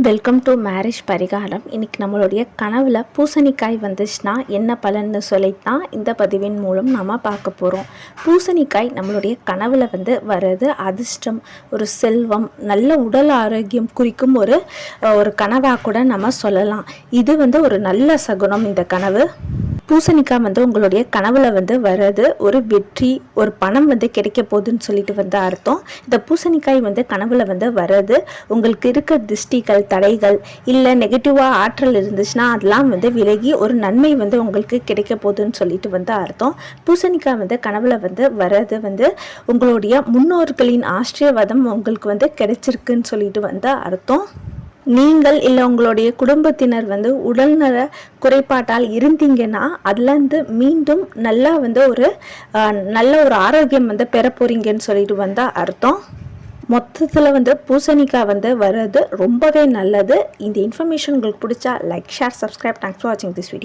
Welcome to marriage பரிகாரம். இன்றைக்கி நம்மளுடைய கனவில் பூசணிக்காய் வந்துச்சுன்னா என்ன பலன்னு சொல்லித்தான் இந்த பதிவின் மூலம் நாம் பார்க்க போகிறோம். பூசணிக்காய் நம்மளுடைய கனவில் வர்றது அதிர்ஷ்டம், ஒரு செல்வம், நல்ல உடல் ஆரோக்கியம் குறிக்கும் ஒரு கனவாக கூட நம்ம சொல்லலாம். இது ஒரு நல்ல சகுனம். இந்த கனவு பூசணிக்காய் உங்களுடைய கனவுல வர்றது ஒரு வெற்றி, ஒரு பணம் கிடைக்க போகுதுன்னு சொல்லிட்டு அர்த்தம். இந்த பூசணிக்காய் கனவுல வர்றது உங்களுக்கு இருக்க திருஷ்டிகள், தடைகள், இல்லை நெகட்டிவாக ஆற்றல் இருந்துச்சுன்னா அதெல்லாம் விலகி ஒரு நன்மை உங்களுக்கு கிடைக்க போகுதுன்னு சொல்லிட்டு அர்த்தம். பூசணிக்காய் கனவுல வர்றது உங்களுடைய முன்னோர்களின் ஆசீர்வாதம் உங்களுக்கு கிடைச்சிருக்குன்னு சொல்லிட்டு அர்த்தம். நீங்கள் இல்லை உங்களுடைய குடும்பத்தினர் உடல்நல குறைபாட்டால் இருந்தீங்கன்னா அதுலேருந்து மீண்டும் நல்லா நல்ல ஒரு ஆரோக்கியம் பெற போறீங்கன்னு சொல்லிட்டு அர்த்தம். மொத்தத்தில் பூசணிக்காய் வர்றது ரொம்பவே நல்லது. இந்த இன்ஃபர்மேஷன் உங்களுக்கு பிடிச்சா like, share, subscribe. Thanks for வாட்சிங் திஸ் வீடியோ.